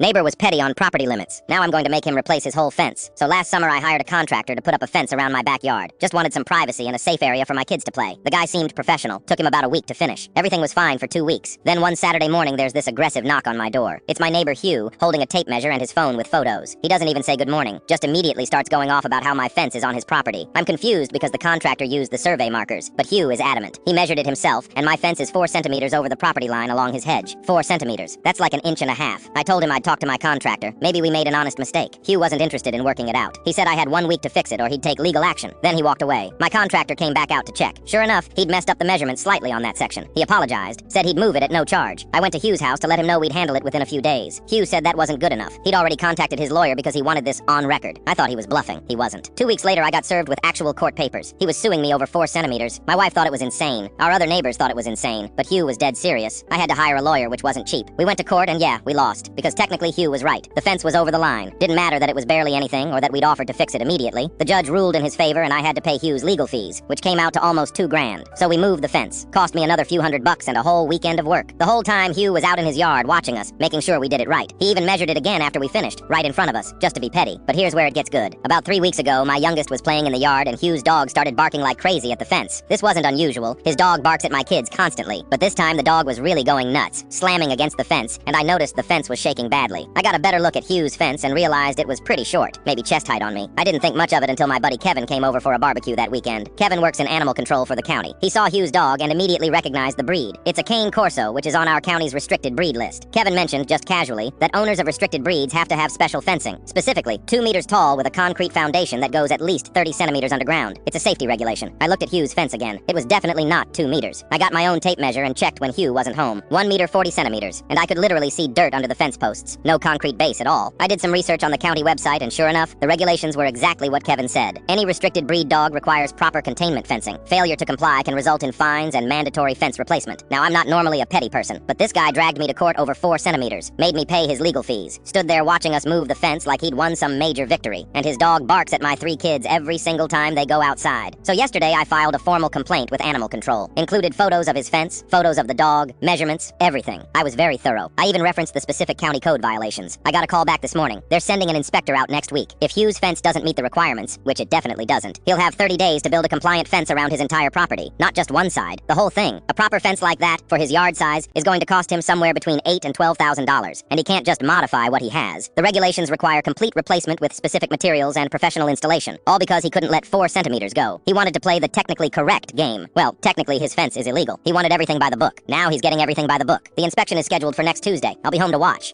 Neighbor was petty on property limits. Now I'm going to make him replace his whole fence. So last summer I hired a contractor to put up a fence around my backyard. Just wanted some privacy and a safe area for my kids to play. The guy seemed professional. Took him about a week to finish. Everything was fine for 2 weeks. Then one Saturday morning there's this aggressive knock on my door. It's my neighbor Hugh, holding a tape measure and his phone with photos. He doesn't even say good morning. Just immediately starts going off about how my fence is on his property. I'm confused because the contractor used the survey markers, but Hugh is adamant. He measured it himself, and my fence is 4 centimeters over the property line along his hedge. 4 centimeters. That's like 1.5 inches. I told him I'd talk to my contractor. Maybe we made an honest mistake. Hugh wasn't interested in working it out. He said I had 1 week to fix it or he'd take legal action. Then he walked away. My contractor came back out to check. Sure enough, he'd messed up the measurement slightly on that section. He apologized, said he'd move it at no charge. I went to Hugh's house to let him know we'd handle it within a few days. Hugh said that wasn't good enough. He'd already contacted his lawyer because he wanted this on record. I thought he was bluffing. He wasn't. 2 weeks later, I got served with actual court papers. He was suing me over 4 centimeters. My wife thought it was insane. Our other neighbors thought it was insane, but Hugh was dead serious. I had to hire a lawyer, which wasn't cheap. We went to court and yeah, we lost. Because technically Hugh was right. The fence was over the line. Didn't matter that it was barely anything or that we'd offered to fix it immediately. The judge ruled in his favor and I had to pay Hugh's legal fees, which came out to almost $2,000. So we moved the fence. Cost me another few $100 and a whole weekend of work. The whole time Hugh was out in his yard watching us, making sure we did it right. He even measured it again after we finished, right in front of us, just to be petty. But here's where it gets good. About 3 weeks ago, my youngest was playing in the yard and Hugh's dog started barking like crazy at the fence. This wasn't unusual. His dog barks at my kids constantly. But this time the dog was really going nuts, slamming against the fence, and I noticed the fence was shaking badly. I got a better look at Hugh's fence and realized it was pretty short, maybe chest height on me. I didn't think much of it until my buddy Kevin came over for a barbecue that weekend. Kevin works in animal control for the county. He saw Hugh's dog and immediately recognized the breed. It's a Cane Corso, which is on our county's restricted breed list. Kevin mentioned, just casually, that owners of restricted breeds have to have special fencing. Specifically, 2 meters tall with a concrete foundation that goes at least 30 centimeters underground. It's a safety regulation. I looked at Hugh's fence again. It was definitely not 2 meters. I got my own tape measure and checked when Hugh wasn't home. 1 meter 40 centimeters. And I could literally see dirt under the fence posts. No concrete base at all. I did some research on the county website and sure enough, the regulations were exactly what Kevin said. Any restricted breed dog requires proper containment fencing. Failure to comply can result in fines and mandatory fence replacement. Now, I'm not normally a petty person, but this guy dragged me to court over 4 centimeters, made me pay his legal fees, stood there watching us move the fence like he'd won some major victory, and his dog barks at my 3 kids every single time they go outside. So yesterday, I filed a formal complaint with animal control. Included photos of his fence, photos of the dog, measurements, everything. I was very thorough. I even referenced the specific county code violations. I got a call back this morning. They're sending an inspector out next week. If Hugh's fence doesn't meet the requirements, which it definitely doesn't, he'll have 30 days to build a compliant fence around his entire property. Not just one side, the whole thing. A proper fence like that, for his yard size, is going to cost him somewhere between $8,000 and $12,000, and he can't just modify what he has. The regulations require complete replacement with specific materials and professional installation, all because he couldn't let 4 centimeters go. He wanted to play the technically correct game. Well, technically his fence is illegal. He wanted everything by the book. Now he's getting everything by the book. The inspection is scheduled for next Tuesday. I'll be home to watch.